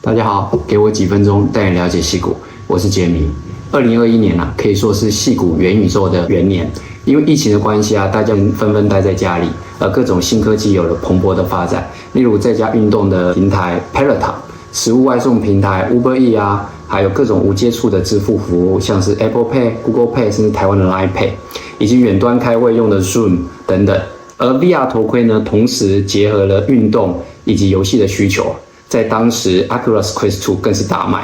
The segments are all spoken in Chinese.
大家好，给我几分钟带你了解矽谷，我是杰米。2021年可以说是矽谷元宇宙的元年，因为疫情的关系大家纷纷待在家里，而各种新科技有了蓬勃的发展，例如在家运动的平台 Peloton、食物外送平台 Uber Eats还有各种无接触的支付服务，像是 Apple Pay、Google Pay， 甚至台湾的 Line Pay， 以及远端开会用的 Zoom 等等。而 VR 头盔呢，同时结合了运动以及游戏的需求。在当时 Oculus Quest 2更是大卖，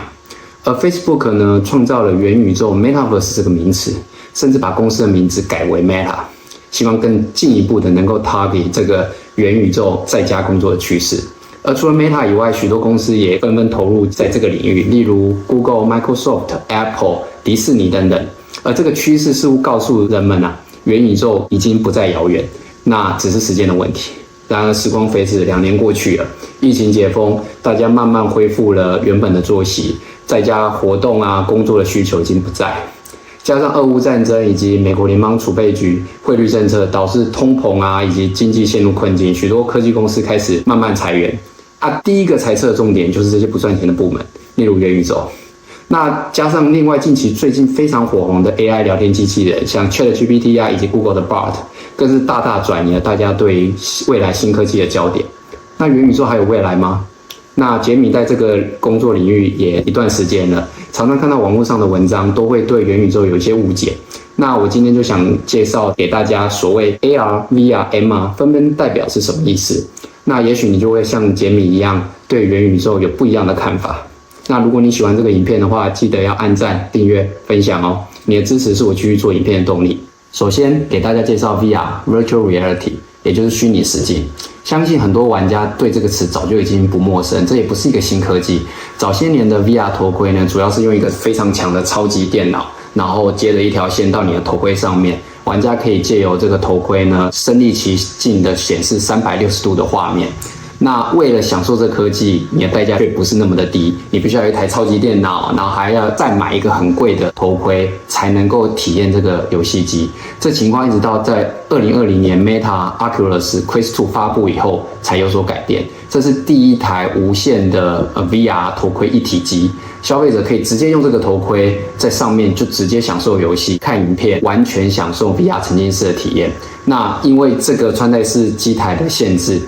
而 Facebook 呢创造了元宇宙 Metaverse 这个名词，甚至把公司的名字改为 Meta， 希望更进一步的能够 target 这个元宇宙在家工作的趋势。而除了 Meta 以外，许多公司也纷纷投入在这个领域，例如 Google、Microsoft、Apple、迪士尼等等。而这个趋势似乎告诉人们元宇宙已经不再遥远，那只是时间的问题。然而时光飞逝，2年过去了，疫情解封，大家慢慢恢复了原本的作息，在家活动工作的需求已经不在。加上俄乌战争以及美国联邦储备局汇率政策，导致通膨以及经济陷入困境，许多科技公司开始慢慢裁员。第一个裁撤的重点就是这些不赚钱的部门，例如元宇宙。那加上另外最近非常火红的 AI 聊天机器人，像 ChatGPT 以及 Google 的 Bard， 更是大大转移了大家对于未来新科技的焦点。那元宇宙还有未来吗？那杰米在这个工作领域也一段时间了，常常看到网络上的文章都会对元宇宙有一些误解。那我今天就想介绍给大家所谓 AR、VR、MR 分别代表是什么意思。那也许你就会像杰米一样，对元宇宙有不一样的看法。那如果你喜欢这个影片的话，记得要按赞、订阅、分享哦。你的支持是我继续做影片的动力。首先给大家介绍 VR（Virtual Reality）， 也就是虚拟实境。相信很多玩家对这个词早就已经不陌生，这也不是一个新科技。早些年的 VR 头盔呢，主要是用一个非常强的超级电脑，然后接着一条线到你的头盔上面，玩家可以借由这个头盔呢，身临其境的显示360度的画面。那为了享受这科技，你的代价却不是那么的低，你必须要有一台超级电脑，然后还要再买一个很贵的头盔，才能够体验这个游戏机。这情况一直到在2020年 Meta Oculus Quest 2发布以后才有所改变。这是第一台无线的VR 头盔一体机，消费者可以直接用这个头盔在上面就直接享受游戏、看影片，完全享受 VR 沉浸式的体验。那因为这个穿戴式机台的限制，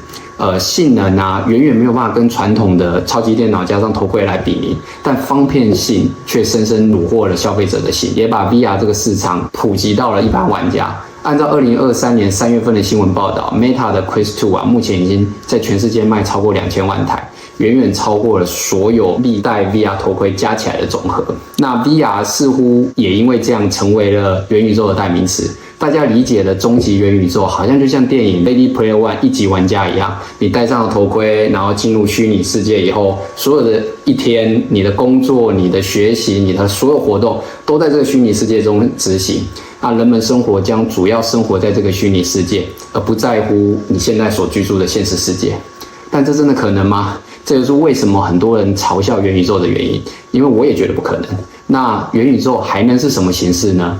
性能远远没有办法跟传统的超级电脑加上头盔来比拟，但方便性却深深虏获了消费者的心，也把 VR 这个市场普及到了一般玩家。按照2023年3月份的新闻报道 ，Meta 的 Quest 2目前已经在全世界卖超过2000万台，远远超过了所有历代 VR 头盔加起来的总和。那 VR 似乎也因为这样成为了元宇宙的代名词。大家理解的终极元宇宙，好像就像电影《Ready Player One》一级玩家一样，你戴上了头盔，然后进入虚拟世界以后，所有的一天，你的工作、你的学习、你的所有活动，都在这个虚拟世界中执行。人们生活将主要生活在这个虚拟世界，而不在乎你现在所居住的现实世界。但这真的可能吗？这就是为什么很多人嘲笑元宇宙的原因，因为我也觉得不可能。那元宇宙还能是什么形式呢？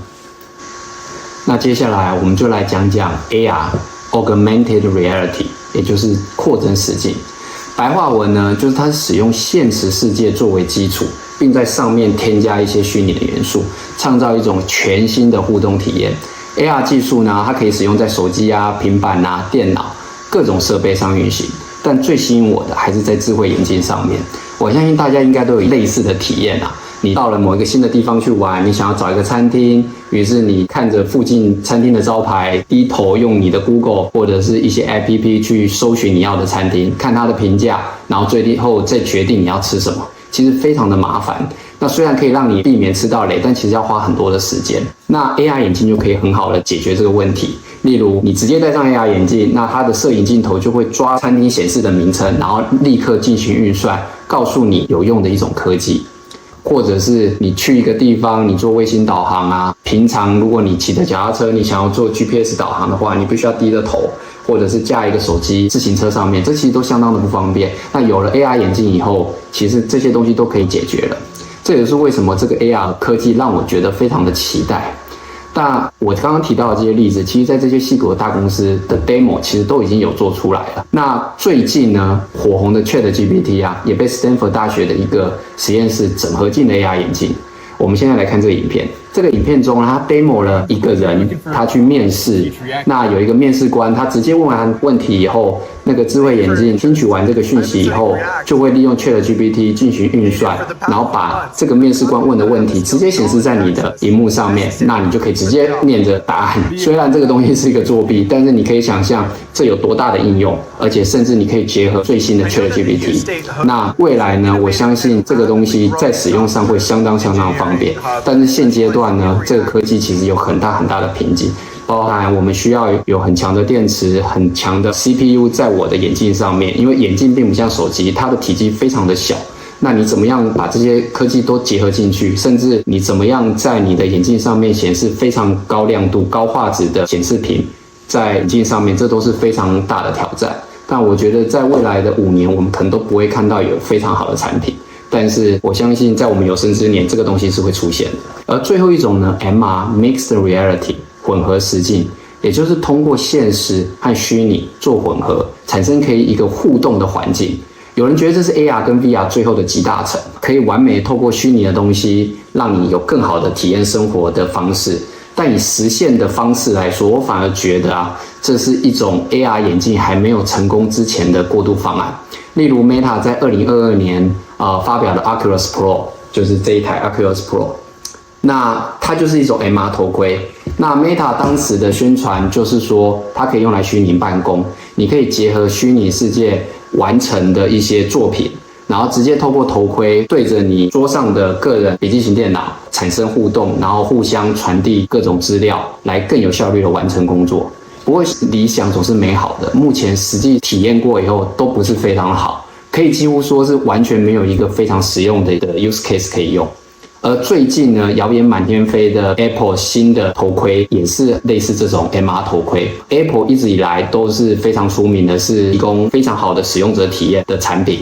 那接下来我们就来讲讲 AR（Augmented Reality）， 也就是扩增实境。白话文呢，就是它使用现实世界作为基础，并在上面添加一些虚拟的元素，创造一种全新的互动体验。AR 技术呢，它可以使用在手机平板电脑各种设备上运行，但最吸引我的还是在智慧眼镜上面。我相信大家应该都有类似的体验你到了某一个新的地方去玩，你想要找一个餐厅，于是你看着附近餐厅的招牌，低头用你的 Google 或者是一些 APP 去搜寻你要的餐厅，看它的评价，然后最后再决定你要吃什么。其实非常的麻烦。那虽然可以让你避免吃到雷，但其实要花很多的时间。那 AR 眼镜就可以很好的解决这个问题。例如，你直接戴上 AR 眼镜，那它的摄影镜头就会抓餐厅显示的名称，然后立刻进行运算，告诉你有用的一种科技。或者是你去一个地方，你做卫星导航平常如果你骑着脚踏车，你想要做 GPS 导航的话，你必须要低着头，或者是架一个手机自行车上面，这其实都相当的不方便。那有了 AR 眼镜以后，其实这些东西都可以解决了。这也是为什么这个 AR 科技让我觉得非常的期待。但我刚刚提到的这些例子，其实在这些矽谷的大公司的 demo 其实都已经有做出来了。那最近呢，火红的 ChatGPT 啊，也被 Stanford 大学的一个实验室整合进了 AR 眼镜。我们现在来看这个影片。这个影片中，他 demo 了一个人，他去面试。那有一个面试官，他直接问完问题以后，那个智慧眼镜听取完这个讯息以后，就会利用 ChatGPT 进行运算，然后把这个面试官问的问题直接显示在你的荧幕上面，那你就可以直接念着答案。虽然这个东西是一个作弊，但是你可以想象这有多大的应用，而且甚至你可以结合最新的 ChatGPT。那未来呢，我相信这个东西在使用上会相当方便，但是现阶段呢，这个科技其实有很大的瓶颈，包含我们需要有很强的电池、很强的 CPU 在我的眼镜上面，因为眼镜并不像手机，它的体积非常的小。那你怎么样把这些科技都结合进去，甚至你怎么样在你的眼镜上面显示非常高亮度、高画质的显示屏在眼镜上面，这都是非常大的挑战。但我觉得在未来的5年，我们可能都不会看到有非常好的产品。但是我相信，在我们有生之年，这个东西是会出现的。而最后一种呢 ，MR Mixed Reality 混合实境，也就是通过现实和虚拟做混合，产生可以一个互动的环境。有人觉得这是 AR 跟 VR 最后的集大成，可以完美透过虚拟的东西，让你有更好的体验生活的方式。但以实现的方式来说，我反而觉得这是一种 AR 眼镜还没有成功之前的过渡方案。例如 Meta 在2022年发表的 Oculus Pro， 就是这一台 Oculus Pro， 那它就是一种 MR 头盔。那 Meta 当时的宣传就是说，它可以用来虚拟办公，你可以结合虚拟世界完成的一些作品，然后直接透过头盔对着你桌上的个人笔记型电脑产生互动，然后互相传递各种资料，来更有效率的完成工作。不过理想总是美好的，目前实际体验过以后都不是非常好，可以几乎说是完全没有一个非常实用的 use case 可以用。而最近呢，谣言满天飞的 Apple 新的头盔也是类似这种 MR 头盔。Apple 一直以来都是非常出名的，是提供非常好的使用者体验的产品。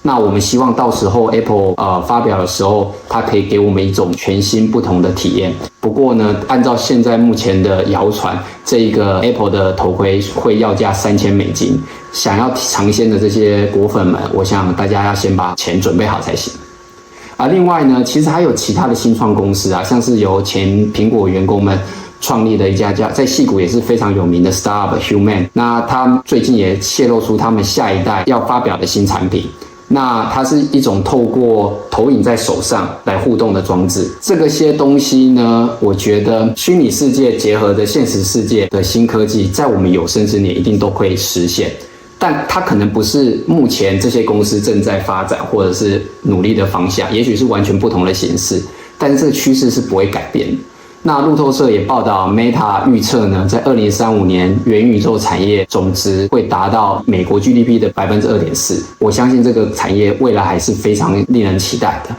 那我们希望到时候 Apple 发表的时候，它可以给我们一种全新不同的体验。不过呢，按照现在目前的谣传，这一个 Apple 的头盔会要价$3000，想要尝鲜的这些果粉们，我想大家要先把钱准备好才行。另外呢，其实还有其他的新创公司像是由前苹果员工们创立的一家在矽谷也是非常有名的 Startup Human， 那他们最近也泄露出他们下一代要发表的新产品。那它是一种透过投影在手上来互动的装置。这些东西呢，我觉得虚拟世界结合的现实世界的新科技，在我们有生之年一定都可以实现。但它可能不是目前这些公司正在发展或者是努力的方向，也许是完全不同的形式，但是这个趋势是不会改变的。那路透社也报道 ，Meta 预测呢，在2035年，元宇宙产业总值会达到美国 GDP 的2.4%。我相信这个产业未来还是非常令人期待的。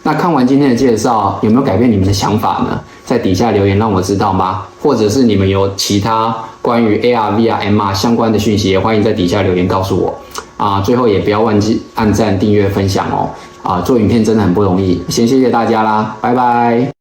那看完今天的介绍，有没有改变你们的想法呢？在底下留言让我知道吗？或者是你们有其他关于 AR、VR、MR 相关的讯息，也欢迎在底下留言告诉我。最后也不要忘记按赞、订阅、分享哦。做影片真的很不容易，先谢谢大家啦，拜拜。